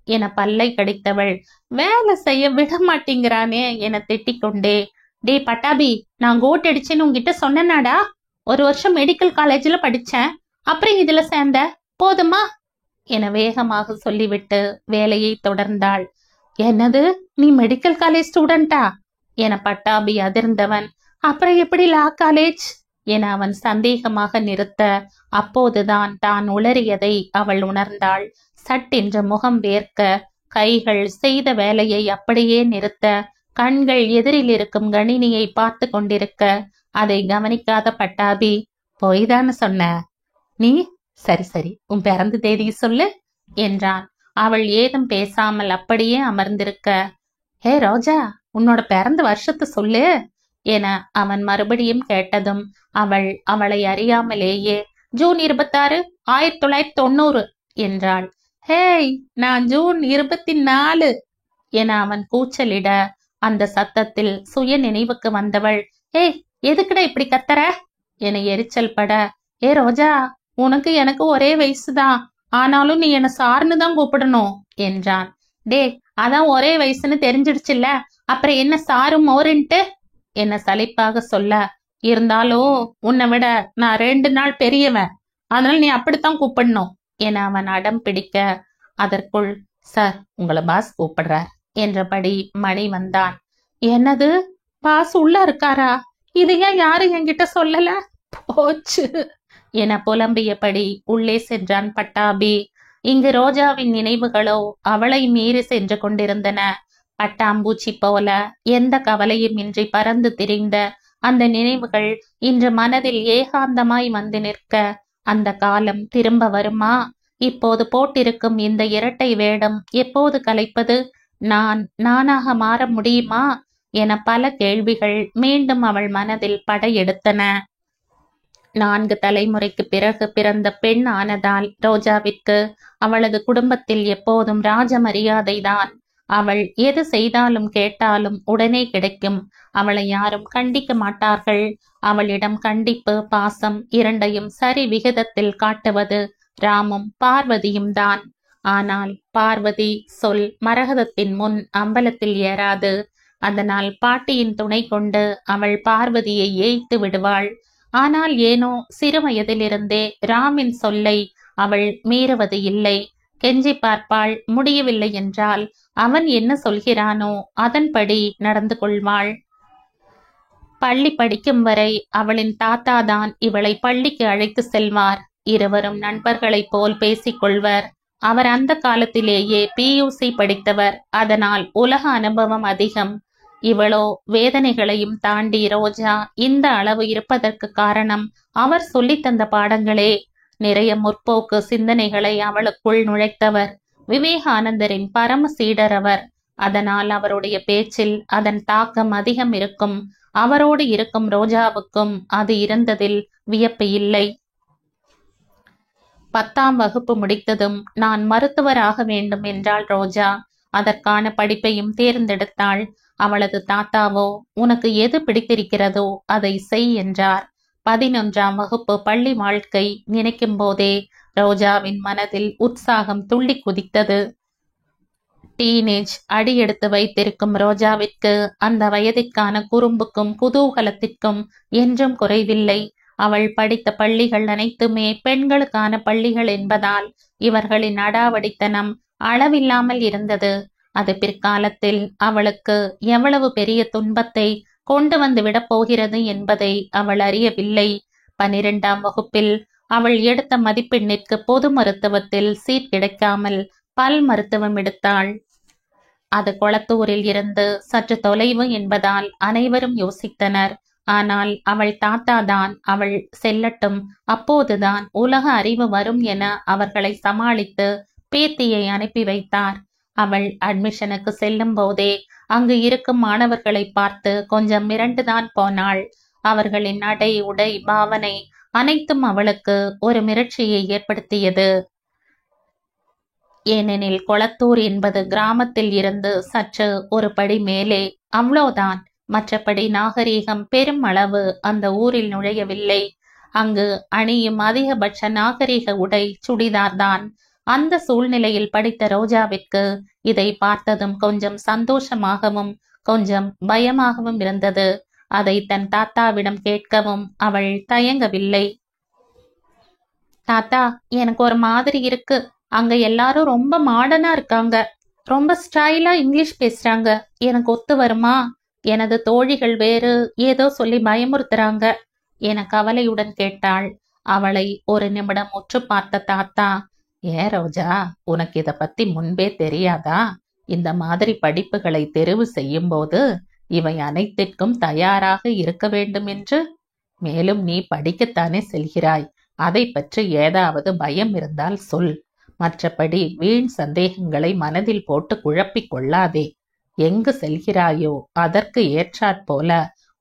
என பல்லை கடித்தவள், வேலை செய்ய விட மாட்டேங்கிறானே என திட்டிக்கொண்டே, டே பட்டாபி, நான் கோட் அடிச்சேன்னு உங்ககிட்ட சொன்னேனாடா? ஒரு வருஷம் மெடிக்கல் காலேஜ்ல படிச்சேன், அப்புறம் இதுல சேர்ந்த, போதுமா என வேகமாக சொல்லிவிட்டு வேலையை தொடர்ந்தாள். என்னது, நீ மெடிக்கல் காலேஜ் ஸ்டூடெண்டா என பட்டாபி அதிர்ந்தவன், அப்புறம் எப்படி லா காலேஜ் என அவன் சந்தேகமாக நிறுத்த, அப்போதுதான் தான் உளறியதை அவள் உணர்ந்தாள். சட்டென்று முகம் வேர்க்க, கைகள் செய்த வேலையை அப்படியே நிறுத்த, கண்கள் எதிரில் இருக்கும் கணினியை பார்த்து கொண்டிருக்க, அதை கவனிக்காத பட்டாபி, போய்தான்னு சொன்ன நீ? சரி சரி, உன் பிறந்த தேதி சொல்லு என்றான். அவள் ஏதும் பேசாமல் அப்படியே அமர்ந்திருக்க, ஹே ரோஜா, உன்னோட பிறந்த வருஷத்தை சொல்லு என அவன் மறுபடியும் கேட்டதும் அவள் அவளை அறியாமலேயே ஜூன் 26, 1990 என்றாள். ஹேய், நான் ஜூன் 24 என அவன் கூச்சலிட, அந்த சத்தத்தில் சுய நினைவுக்கு வந்தவள், ஏய், எதுக்குடா இப்படி கத்தற என எரிச்சல் பட, ஏ ரோஜா, உனக்கு எனக்கு ஒரே வயசுதான், ஆனாலும் நீ என்ன சார்னு தான் கூப்பிடணும் என்றான். டே, அதான் ஒரே வயசுன்னு தெரிஞ்சிடுச்சுல்ல, அப்புறம் என்ன சாரு மோருன்ட்டு என்ன சலிப்பாக சொல்ல, இருந்தாலும் உன்னை விட நான் 2 நாள் பெரியவன், அதனால நீ அப்படித்தான் கூப்பிடணும் என அவன் அடம் பிடிக்க, அதற்குள் சார், உங்களை பாஸ் கூப்பிடுறார் என்றபடி மணி வந்தான். என்னது, பாஸ் உள்ள இருக்காரா? இது ஏன் யாரும் என்கிட்ட சொல்லல? போச்சு என புலம்பியபடி உள்ளே சென்றான் பட்டாபி. இங்கு ரோஜாவின் நினைவுகளோ அவளை மீறி சென்று கொண்டிருந்தன. பட்டாம்பூச்சி போல எந்த கவலையும் இன்றி பறந்து திரிந்த அந்த நினைவுகள் இன்று மனதில் ஏகாந்தமாய் வந்து நிற்க, அந்த காலம் திரும்ப வருமா? இப்போது போட்டிருக்கும் இந்த இரட்டை வேடம் எப்போது கலைப்பது? நான் நானாக மாற முடியுமா? என பல கேள்விகள் மீண்டும் அவள் மனதில் படையெடுத்தன. 4 தலைமுறைக்கு பிறகு பிறந்த பெண் ஆனதால் ரோஜாவிற்கு அவளது குடும்பத்தில் எப்போதும் ராஜ மரியாதைதான். அவள் எது செய்தாலும் கேட்டாலும் உடனே கிடைக்கும். அவளை யாரும் கண்டிக்க மாட்டார்கள். அவளிடம் கண்டிப்பு, பாசம் இரண்டையும் சரி விகிதத்தில் காட்டுவது ராமும் பார்வதியும் தான். ஆனால் பார்வதி சொல் மரகதத்தின் முன் அம்பலத்தில் ஏறாது. அதனால் பாட்டியின் துணை கொண்டு அவள் பார்வதியை ஏய்த்து விடுவாள். ஆனால் ஏனோ சிறு வயதிலிருந்தே ராமின் சொல்லை அவள் மீறுவது இல்லை. கெஞ்சி பார்ப்பாள். முடியவில்லை என்றால் அவன் என்ன சொல்கிறானோ அதன்படி நடந்து கொள்வாள். பள்ளி படிக்கும் வரை அவளின் தாத்தாதான் இவளை பள்ளிக்கு அழைத்து செல்வார். இருவரும் நண்பர்களைப் போல் பேசிக்கொள்வர். அவர் அந்த காலத்திலேயே PUC படித்தவர். அதனால் உலக அனுபவம் அதிகம். இவளோ வேதனைகளையும் தாண்டி ரோஜா இந்த அளவு இருப்பதற்கு காரணம் அவர் சொல்லித்தந்த பாடங்களே. நிறைய முற்போக்கு சிந்தனைகளை அவளுக்குள் நுழைத்தவர். விவேகானந்தரின் பரம சீடர் அவர். அதனால் அவருடைய பேச்சில் அதன் தாக்கம் அதிகம் இருக்கும். அவரோடு இருக்கும் ரோஜாவுக்கும் அது இருந்ததில் வியப்பு இல்லை. 10ஆம் வகுப்பு முடித்ததும் நான் மருத்துவராக வேண்டும் என்றாள் ரோஜா. அதற்கான படிப்பையும் தேர்ந்தெடுத்தாள். அவளது தாத்தாவோ உனக்கு எது பிடித்திருக்கிறதோ அதை செய் என்றார். 11ஆம் வகுப்பு பள்ளி வாழ்க்கை நினைக்கும் போதே ரோஜாவின் மனதில் உற்சாகம் துள்ளி குதித்தது. டீனேஜ் அடியெடுத்து வைத்திருக்கும் ரோஜாவிற்கு அந்த வயதிற்கான குறும்புக்கும் குதூகலத்திற்கும் என்றும் குறைவில்லை. அவள் படித்த பள்ளிகள் அனைத்துமே பெண்களுக்கான பள்ளிகள் என்பதால் இவர்களின் அடாவடித்தனம் அளவில்லாமல் இருந்தது. அது பிற்காலத்தில் அவளுக்கு எவ்வளவு பெரிய துன்பத்தை கொண்டு வந்து விடப் போகிறது என்பதை அவள் அறியவில்லை. 12ஆம் வகுப்பில் அவள் எடுத்த மதிப்பெண்ணிற்கு பொது மருத்துவத்தில் சீட் கிடைக்காமல் பல் மருத்துவம் எடுத்தாள். அது கொளத்தூரில் இருந்து சற்று தொலைவு என்பதால் அனைவரும் யோசித்தனர். ஆனால் அவள் தாத்தாதான் அவள் செல்லட்டும், அப்போதுதான் உலக அறிவு வரும் என அவர்களை சமாளித்து பேத்தியை அனுப்பி வைத்தார். அவள் அட்மிஷனுக்கு செல்லும் போதே அங்கு இருக்கும் மாணவர்களை பார்த்து கொஞ்சம் மிரண்டுதான் போனாள். அவர்களின் நடை, உடை, பாவனை அனைத்தும் அவளுக்கு ஒரு மிரட்சியை ஏற்படுத்தியது. ஏனெனில் கொளத்தூர் என்பது கிராமத்தில் இருந்து சற்று ஒரு படி மேலே, அவ்வளோதான். மற்றபடி நாகரீகம் பெரும் அளவு அந்த ஊரில் நுழையவில்லை. அங்கு அணியும் அதிகபட்ச நாகரீக உடை சுடிதார் தான். அந்த சூழ்நிலையில் படித்த ரோஜாவிற்கு இதை பார்த்ததும் கொஞ்சம் சந்தோஷமாகவும் கொஞ்சம் பயமாகவும் இருந்தது. அதை தன் தாத்தாவிடம் கேட்கவும் அவள் தயங்கவில்லை. தாத்தா, எனக்கு ஒரு மாதிரி இருக்கு. அங்க எல்லாரும் ரொம்ப மாடர்னா இருக்காங்க. ரொம்ப ஸ்டைலா இங்கிலீஷ் பேசுறாங்க. எனக்கு ஒத்து வருமா? எனது தோழிகள் வேறு ஏதோ சொல்லி பயமுறுத்துறாங்க என கவலையுடன் கேட்டாள். அவளை ஒரு நிமிடம் உற்று பார்த்த தாத்தா, ஏன் ரோஜா, உனக்கு இத பத்தி முன்பே தெரியாதா? இந்த மாதிரி படிப்புகளை தெரிவு செய்யும் போது இவை அனைத்திற்கும் தயாராக இருக்க வேண்டும் என்று. மேலும் நீ படிக்கத்தானே செல்கிறாய். அதை பற்றி ஏதாவது பயம் இருந்தால் சொல். மற்றபடி வீண் சந்தேகங்களை மனதில் போட்டு குழப்பிக் கொள்ளாதே. எங்கு செல்கிறாயோ அதற்கு ஏற்றாற்போல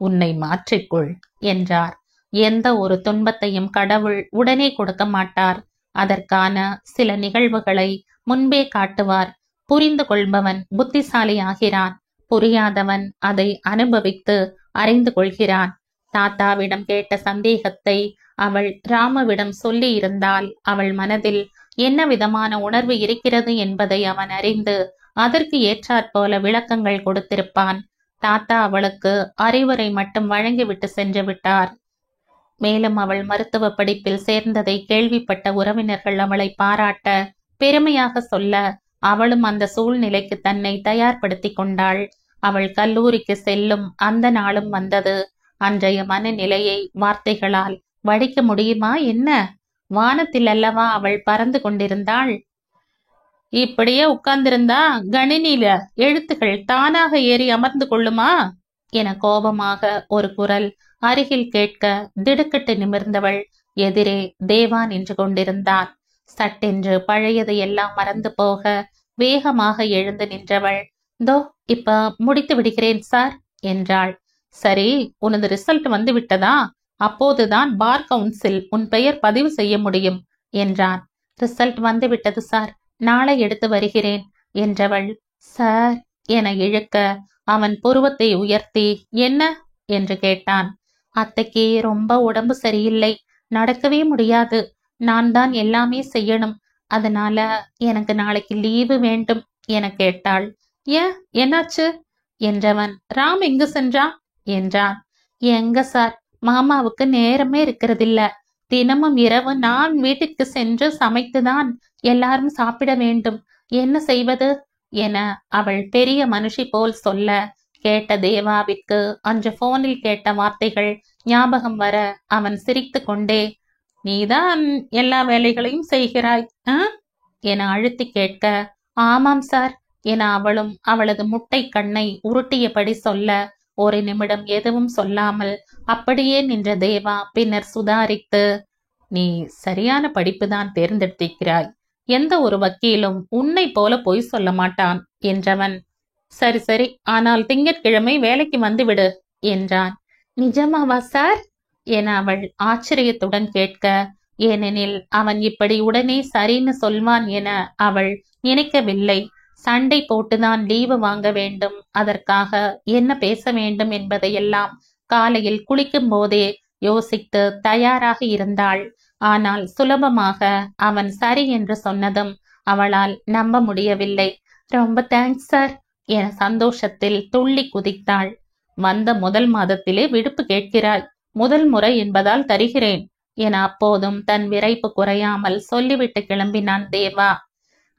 உன்னை மாற்றிக்கொள் என்றார். எந்த ஒரு துன்பத்தையும் கடவுள் உடனே கொடுக்க மாட்டார். அதற்கான சில நிகழ்வுகளை முன்பே காட்டுவார். புரிந்து கொள்பவன் புத்திசாலி ஆகிறான். புரியாதவன் அதை அனுபவித்து அறிந்து கொள்கிறான். தாத்தாவிடம் கேட்ட சந்தேகத்தை அவள் ராமவிடம் சொல்லி இருந்தால் அவள் மனதில் என்ன விதமான உணர்வு இருக்கிறது என்பதை அவன் அறிந்து அதற்கு ஏற்றாற்போல விளக்கங்கள் கொடுத்திருப்பான். தாத்தா அவளுக்கு அறிவுரை மட்டும் வழங்கிவிட்டு சென்று விட்டார். மேலும் அவள் மருத்துவ படிப்பில் சேர்ந்ததை கேள்விப்பட்ட உறவினர்கள் அவளை பாராட்ட, பெருமையாக சொல்ல அவளும் அந்த சூழ்நிலைக்கு தன்னை தயார்படுத்தி கொண்டாள். அவள் கல்லூரிக்கு செல்லும் அந்த நாளும் வந்தது. அன்றைய மனநிலையை வார்த்தைகளால் வடிக்க முடியுமா என்ன? வானத்தில் அல்லவா அவள் பறந்து கொண்டிருந்தாள். இப்படியே உட்கார்ந்திருந்தா கணினியில எழுத்துக்கள் தானாக ஏறி அமர்ந்து கொள்ளுமா என கோபமாக ஒரு குரல் அருகில் கேட்க திடுக்கிட்டு நிமிர்ந்தவள் எதிரே தேவா நின்று கொண்டிருந்தான். சட்டென்று பழையது எல்லாம் மறந்து போக வேகமாக எழுந்து நின்றவள், தோ இப்ப முடித்து விடுகிறேன் சார் என்றாள். சரி, உனது ரிசல்ட் வந்து விட்டதா? அப்போதுதான் பார் கவுன்சில் உன் பெயர் பதிவு செய்ய முடியும் என்றான். ரிசல்ட் வந்து விட்டது சார், நாளை எடுத்து வருகிறேன் என்றவள் சார் என இழுக்க அவன் புருவத்தை உயர்த்தி என்ன என்று கேட்டான். அத்தைக்கு ரொம்ப உடம்பு சரியில்லை, நடக்கவே முடியாது, நான் தான் எல்லாமே செய்யணும், அதனால எனக்கு நாளைக்கு லீவு வேண்டும் என கேட்டாள். ஏன், என்னாச்சு என்றவன் ராம் எங்கு சென்றான் என்றான். எங்க சார், மாமாவுக்கு நேரமே இருக்கிறதில்ல. தினமும் இரவு நான் வீட்டிற்கு சென்று சமைத்துதான் எல்லாரும் சாப்பிட வேண்டும். என்ன செய்வது என அவள் பெரிய மனுஷி போல் சொல்ல கேட்ட தேவாவிற்கு அன்று போனில் கேட்ட வார்த்தைகள் ஞாபகம் வர அவன் சிரித்து கொண்டே நீதான் எல்லா வேலைகளையும் செய்கிறாய் என அழுத்தி கேட்க ஆமாம் சார் என அவளும் அவளது முட்டை கண்ணை உருட்டியபடி சொல்ல ஒரு நிமிடம் எதுவும் சொல்லாமல் அப்படியே நின்ற தேவா பின்னர் சுதாரித்து நீ சரியான படிப்புதான் தேர்ந்தெடுத்திருக்கிறாய், எந்த ஒரு வக்கீலும் உன்னை போல பொய் சொல்ல மாட்டான் என்றவன். சரி சரி, ஆனால் திங்கட்கிழமை வேலைக்கு வந்துவிடு என்றான். நிஜமாவா சார் என அவள் ஆச்சரியத்துடன் கேட்க, ஏனெனில் அவன் இப்படி உடனே சரின்னு சொல்வான் என அவள் நினைக்கவில்லை. சண்டை போட்டுதான் லீவு வாங்க வேண்டும், அதற்காக என்ன பேச வேண்டும் என்பதையெல்லாம் காலையில் குளிக்கும் போதே யோசித்து தயாராக இருந்தாள். ஆனால் சுலபமாக அவன் சரி என்று சொன்னதும் அவளால் நம்ப முடியவில்லை. ரொம்ப தேங்க்ஸ் சார் என சந்தோஷத்தில் துள்ளி குதித்தாள். வந்த முதல் மாதத்திலே விடுப்பு கேட்கிறாய், முதல் முறை என்பதால் தருகிறேன் என அப்போதும் தன் விரைப்பு குறையாமல் சொல்லிவிட்டு கிளம்பினான் தேவா.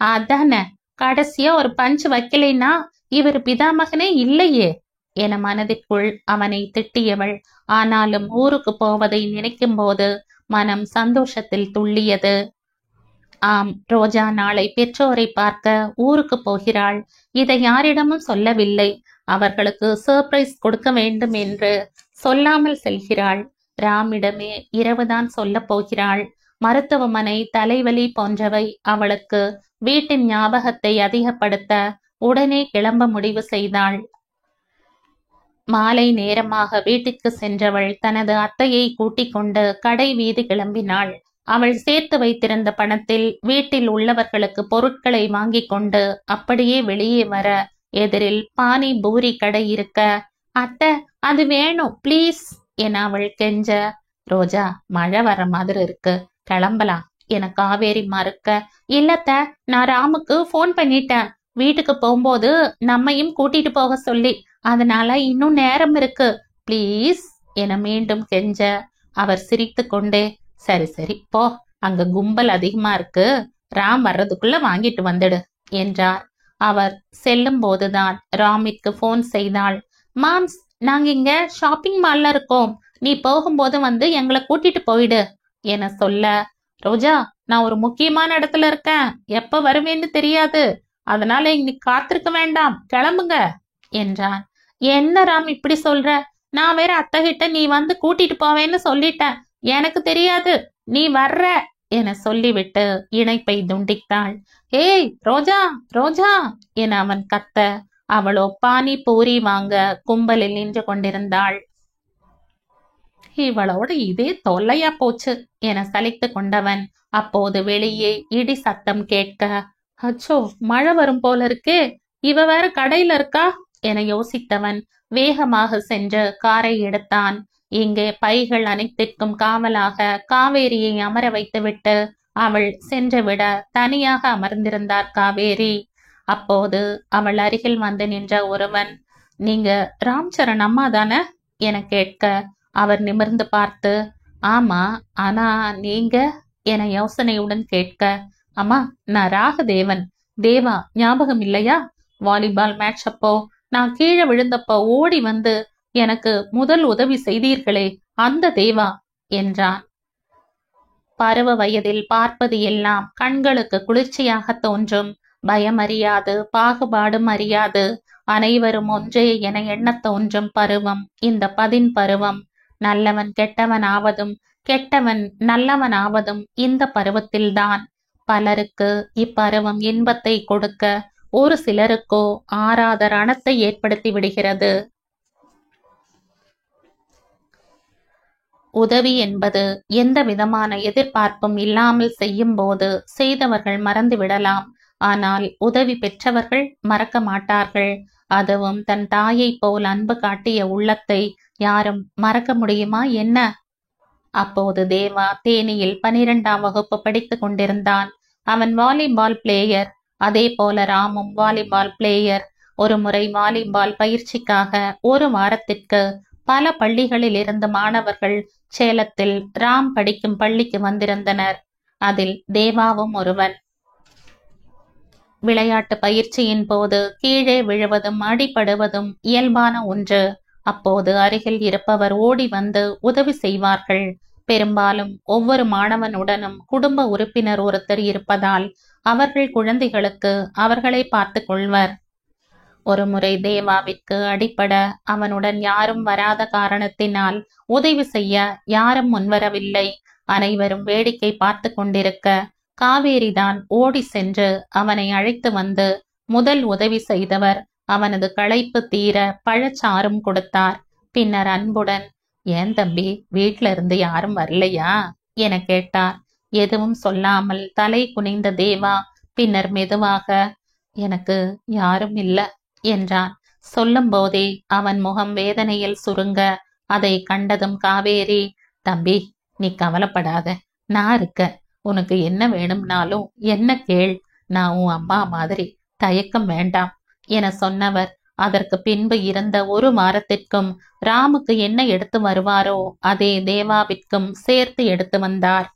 அதான, கடைசியா ஒரு பஞ்சு வைக்கலைன்னா இவர் பிதாமகனே இல்லையே என மனதிற்குள் அவனை திட்டியவள். ஆனாலும் ஊருக்கு போவதை நினைக்கும் போது மனம் சந்தோஷத்தில் துள்ளியது. ஆம், ரோஜா நாளை பெற்றோரை பார்க்க ஊருக்கு போகிறாள். இதை யாரிடமும் சொல்லவில்லை. அவர்களுக்கு சர்ப்ரைஸ் கொடுக்க வேண்டும் என்று சொல்லாமல் செல்கிறாள். ராமிடமே இரவுதான் சொல்ல போகிறாள். மருத்துவமனை, தலைவலி போன்றவை அவளுக்கு வீட்டின் ஞாபகத்தை அதிகப்படுத்த உடனே கிளம்ப முடிவு செய்தாள். மாலை நேரமாக வீட்டிற்கு சென்றவள் தனது அத்தையை கூட்டிக் கொண்டு கடை வீதி கிளம்பினாள். அவள் சேர்த்து வைத்திருந்த பணத்தில் வீட்டில் உள்ளவர்களுக்கு பொருட்களை வாங்கி கொண்டு அப்படியே வெளியே வர எதிரில் பானி பூரி கடை இருக்க, அத்தை அது வேணும் ப்ளீஸ் என அவள் கெஞ்ச, ரோஜா மழை வர மாதிரி இருக்கு, கிளம்பலாம் என காவேரி மறுக்க, இல்லத்த நான் ராமுக்கு போன் பண்ணிட்டேன், வீட்டுக்கு போகும்போது நம்மையும் கூட்டிட்டு போக சொல்லி, அதனால இன்னும் நேரம் இருக்கு ப்ளீஸ் என மீண்டும் கெஞ்ச, அவர் சிரித்து கொண்டே சரி சரி போ, அங்க கும்பல் அதிகமா இருக்கு, ராம் வர்றதுக்குள்ள வாங்கிட்டு வந்துடு என்றார். அவர் செல்லும் போதுதான் ராமிற்கு போன் செய்தாள். மாம்ஸ், நாங்க இங்க ஷாப்பிங் மால்ல இருக்கோம், நீ போகும்போது வந்து எங்களை கூட்டிட்டு போயிடு என சொல்ல, ரோஜா நான் ஒரு முக்கியமான இடத்துல இருக்கேன், எப்ப வருவேன்னு தெரியாது, அதனால இன்னைக்கு காத்திருக்க வேண்டாம், கிளம்புங்க என்றான். என்ன ராம் இப்படி சொல்ற, நான் வேற அத்தைகிட்ட நீ வந்து கூட்டிட்டு போவேன்னு சொல்லிட்டேன், எனக்கு தெரியாது நீ வர்ற என சொல்லிவிட்டு இணைப்பை துண்டித்தாள். ஏய் ரோஜா ரோஜா என அவன் கத்த, அவளோ பானி பூரி வாங்க கும்பலில் நின்று கொண்டிருந்தாள். இவளோட இதே தொல்லையா போச்சு என சலித்து கொண்டவன் அப்போது வெளியே இடி சத்தம் கேட்க, அச்சோ மழை வரும் போல இருக்கே, இவ வேற கடையில இருக்கா என யோசித்தவன் வேகமாக சென்று காரை எடுத்தான். இங்கே பைகள் அனைத்திற்கும் காவலாக காவேரியை அமர வைத்துவிட்டு அவள் சென்றுவிட தனியாக அமர்ந்திருந்தார் காவேரி. அப்போது அவள் அருகில் வந்து நின்ற ஒருவன், நீங்க ராம்சரண் அம்மா தானே என கேட்க, அவர் நிமிர்ந்து பார்த்து, ஆமா, ஆனா நீங்க என யோசனையுடன் கேட்க, அம்மா நான் ராகதேவன், தேவா ஞாபகம் இல்லையா, வாலிபால் மேட்ச் அப்போ நான் கீழே விழுந்தப்போ ஓடி வந்து எனக்கு முதல் உதவி செய்தீர்களே அந்த தேவா என்றான். பருவ வயதில் பார்ப்பது எல்லாம் கண்களுக்கு குளிர்ச்சியாக தோன்றும். பயம் அறியாது, பாகுபாடும் அறியாது, அனைவரும் ஒன்றே என எண்ணத் தோன்றும் பருவம் இந்த 10 பருவம். நல்லவன் கெட்டவன் ஆவதும் கெட்டவன் நல்லவன் ஆவதும் இந்த பருவத்தில்தான். பலருக்கு இப்பருவம் இன்பத்தை கொடுக்க, ஒரு சிலருக்கோ ஆறாத ரணத்தை ஏற்படுத்தி விடுகிறது. உதவி என்பது எந்த விதமான எதிர்பார்ப்பும் இல்லாமல் செய்யும் போது செய்தவர்கள் மறந்து விடலாம். ஆனால் உதவி பெற்றவர்கள் மறக்க மாட்டார்கள். அதுவும் தன் தாயைப் போல் அன்பு காட்டிய உள்ளத்தை யாரும் மறக்க முடியுமா என்ன? அப்போது தேவா தேனியில் 12ஆம் வகுப்பு படித்துக் கொண்டிருந்தான். அவன் வாலிபால் பிளேயர். அதே போல ராமும் வாலிபால் பிளேயர். ஒரு முறை வாலிபால் பயிற்சிக்காக ஒரு வாரத்திற்கு பல பள்ளிகளில் இருந்து மாணவர்கள் சேலத்தில் ராம் படிக்கும் பள்ளிக்கு வந்திருந்தனர். அதில் தேவாவும் ஒருவன். விளையாட்டு பயிற்சியின் போது கீழே விழுவதும் அடிபடுவதும் இயல்பான ஒன்று. அப்போது அருகில் இருப்பவர் ஓடி வந்து உதவி செய்வார்கள். பெரும்பாலும் ஒவ்வொரு மாணவனுடனும் குடும்ப உறுப்பினர் ஒருத்தர் இருப்பதால் அவர்கள் குழந்தைகளுக்கு அவர்களை பார்த்து கொள்வர். ஒருமுறை தேவாவிற்கு அடிபட அவனுடன் யாரும் வராத காரணத்தினால் உதவி செய்ய யாரும் முன்வரவில்லை. அனைவரும் வேடிக்கை பார்த்து கொண்டிருக்க காவேரிதான் ஓடி சென்று அவனை அழைத்து வந்து முதல் உதவி செய்தவர். அவனது களைப்பு தீர பழச்சாறும் கொடுத்தார். பின்னர் அன்புடன், ஏன் தம்பி, வீட்ல இருந்து யாரும் வரலையா என கேட்டார். எதுவும் சொல்லாமல் தலை குனிந்த தேவா பின்னர் மெதுவாக, எனக்கு யாரும் இல்ல என்றான். சொல்லும் போதே அவன் முகம் வேதனையில் சுருங்க அதை கண்டதும் காவேரி, தம்பி நீ கவலைப்படாத, நான் இருக்க. உனக்கு என்ன வேணும்னாலும் என்ன கேள். நான் உன் அம்மா மாதிரி, தயக்கம் வேண்டாம் என சொன்னவர் அதற்கு பின்பு இருந்த ஒரு வாரத்திற்கும் ராமுக்கு என்ன எடுத்து வருவாரோ அதே தேவாவிற்கும் சேர்த்து எடுத்து வந்தார்.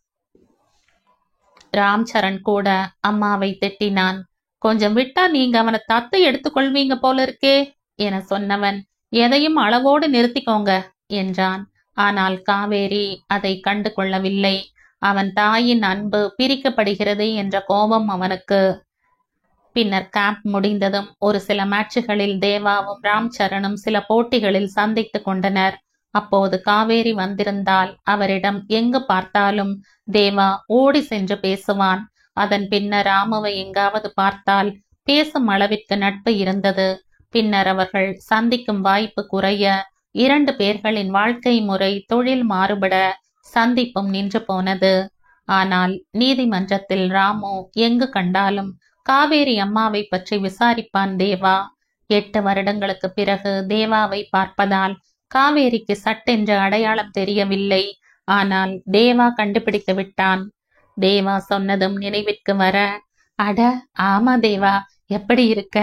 ராம் சரண் கூட அம்மாவை திட்டினான். கொஞ்சம் விட்டா நீங்க அவனை தத்தை எடுத்துக்கொள்வீங்க போல இருக்கே என சொன்னவன், எதையும் அளவோடு நிறுத்திக்கோங்க என்றான். ஆனால் காவேரி அதை கண்டு கொள்ளவில்லை. அவன் தாயின் அன்பு பிரிக்கப்படுகிறது என்ற கோபம் அவனுக்கு. பின்னர் கேம்ப் முடிந்ததும் ஒரு சில மேட்சுகளில் தேவாவும் ராம் சரணும் சில போட்டிகளில் சந்தித்து கொண்டனர். அப்போது காவேரி வந்திருந்தால் அவரிடம் எங்கு பார்த்தாலும் தேவா ஓடி சென்று பேசுவான். அதன் பின்னர் ராமுவை எங்காவது பார்த்தால் பேசும் அளவிற்கு நட்பு இருந்தது. பின்னர் அவர்கள் சந்திக்கும் வாய்ப்பு குறைய 2 பேர்களின் வாழ்க்கை முறை தொழில் மாறுபட சந்திப்பும் நின்று போனது. ஆனால் நீதிமன்றத்தில் ராமு எங்கு கண்டாலும் காவேரி அம்மாவை பற்றி விசாரிப்பான் தேவா. 8 வருடங்களுக்கு பிறகு தேவாவை பார்ப்பதால் காவேரிக்கு சட்டென்று அடையாளம் தெரியவில்லை. ஆனால் தேவா கண்டுபிடித்து விட்டான். தேவா சொன்னதும் நினைவிற்கு வர, அட ஆமா தேவா, எப்படி இருக்க?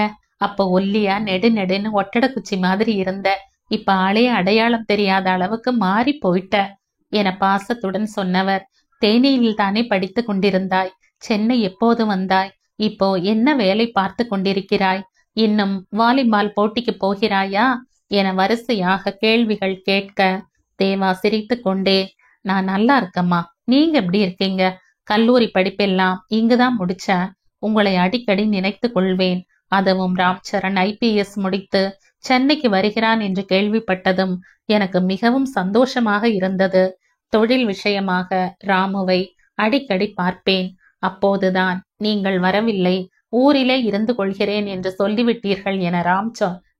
அப்ப ஒல்லியா நெடுன்னு ஒட்டட குச்சி மாதிரி இருந்த, இப்ப ஆளே அடையாளம் தெரியாத அளவுக்கு மாறி போயிட்ட என பாசத்துடன் சொன்னவர், தேனியில் தானே படித்து கொண்டிருந்தாய், சென்னை எப்போது வந்தாய், இப்போ என்ன வேலை பார்த்து கொண்டிருக்கிறாய், இன்னும் வாலிபால் போட்டிக்கு போகிறாயா என வரிசையாக கேள்விகள் கேட்க தேவா சிரித்து கொண்டே, நான் நல்லா இருக்கம்மா, நீங்க எப்படி இருக்கீங்க? கல்லூரி படிப்பெல்லாம் இங்குதான் முடிச்சேன். உங்களை அடிக்கடி நினைத்து கொள்வேன். அதுவும் ராம்சரண் IPS முடித்து சென்னைக்கு வருகிறான் என்று கேள்விப்பட்டதும் எனக்கு மிகவும் சந்தோஷமாக இருந்தது. தொழில் விஷயமாக ராமுவை அடிக்கடி பார்ப்பேன். அப்போதுதான் நீங்கள் வரவில்லை, ஊரிலே இருந்து கொள்கிறேன் என்று சொல்லிவிட்டீர்கள் என ராம்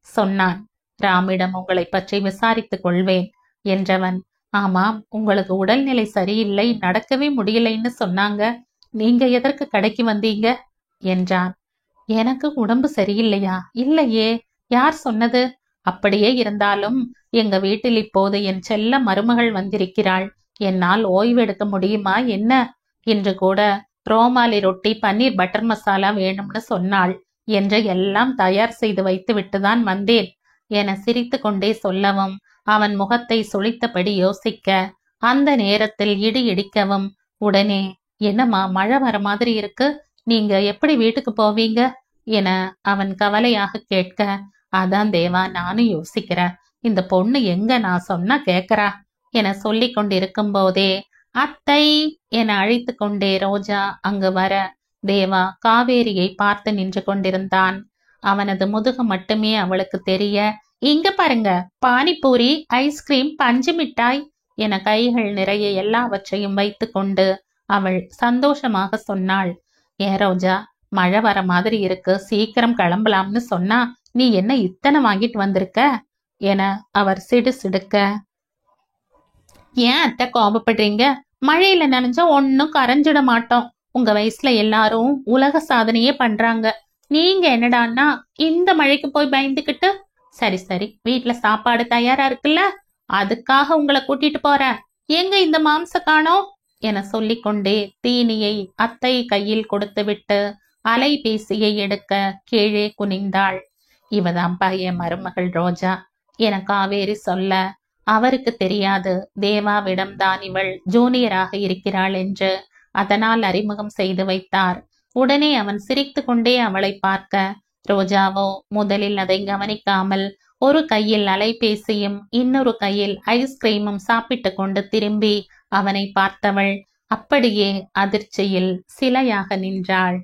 சொன்னான். ராமிடம் உங்களை பற்றி விசாரித்துக் கொள்வேன் என்றவன், ஆமாம், உங்களுக்கு உடல்நிலை சரியில்லை, நடக்கவே முடியலைன்னு சொன்னாங்க, நீங்க எதற்கு கடைக்கு வந்தீங்க என்றான். எனக்கு உடம்பு சரியில்லையா? இல்லையே, யார் சொன்னது? அப்படியே இருந்தாலும் எங்க வீட்டில் இப்போது என் செல்ல மருமகள் வந்திருக்கிறாள், என்னால் ஓய்வெடுக்க முடியுமா என்ன? இன்று கூட ரோமாலி ரொட்டி பன்னீர் பட்டர் மசாலா வேணும்னு சொன்னாள் என்று எல்லாம் தயார் செய்து வைத்து விட்டுதான் வந்தேன் என சிரித்து கொண்டே சொல்லவும் அவன் முகத்தை சுளித்தபடி யோசிக்க அந்த நேரத்தில் இடி இடிக்கவும், உடனே என்னம்மா மழை வர மாதிரி இருக்கு, நீங்க எப்படி வீட்டுக்கு போவீங்க என அவன் கவலையாக கேட்க, அதான் தேவா நானும் யோசிக்கிறேன், இந்த பொண்ணு எங்க நான் சொன்னா கேக்குறா என சொல்லிக் கொண்டிருக்கும் போதே அத்தை என அழைத்து கொண்டே ரோஜா அங்கு வர தேவா காவேரியை பார்த்து நின்று கொண்டிருந்தான். அவனது முதுகு மட்டுமே அவளுக்கு தெரிய, இங்க பாருங்க, பானிபூரி, ஐஸ்கிரீம், பஞ்சு மிட்டாய் என கைகள் நிறைய எல்லாவற்றையும் வைத்து கொண்டு அவள் சந்தோஷமாக சொன்னாள். ஏ ரோஜா, மழை வர மாதிரி இருக்கு, சீக்கிரம் கிளம்பலாம்னு சொன்னா நீ என்ன இத்தனை வாங்கிட்டு வந்திருக்க என அவர் சிடு சிடுக்க, ஏன் அத்தை கோபப்படுறீங்க? மழையில நனைஞ்சா ஒன்னும் கரைஞ்சிட மாட்டோம். உங்க வயசுல எல்லாரும் உலக சாதனையே பண்றாங்க. நீங்க என்னடான்னா இந்த மழைக்கு போய் பயந்துகிட்டு. சரி சரி, வீட்டுல சாப்பாடு தயாரா இருக்குல்ல, அதுக்காக உங்களை கூட்டிட்டு போறேன். எங்க இந்த மாம்ச காணோம் என சொல்லிக்கொண்டே தீனியை அத்தை கையில் கொடுத்துவிட்டு அலைபேசியை எடுக்க கீழே குனிந்தாள். இவதான்பா என் மருமகள் ரோஜா என காவேரி சொல்ல, அவருக்கு தெரியாது தேவாவிடம்தான் இவள் ஜூனியராக இருக்கிறாள் என்று. அதனால் அறிமுகம் செய்து வைத்தார். உடனே அவன் சிரித்து கொண்டே அவளை பார்க்க, ரோஜாவோ முதலில் அதை கவனிக்காமல் ஒரு கையில் அலைபேசியும் இன்னொரு கையில் ஐஸ்கிரீமும் சாப்பிட்டு கொண்டு திரும்பி அவனை பார்த்தவள் அப்படியே அதிர்ச்சியில் சிலையாக நின்றாள்.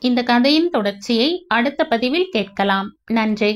இந்த கதையின் தொடர்ச்சியை அடுத்த பதிவில் கேட்கலாம். நன்றி.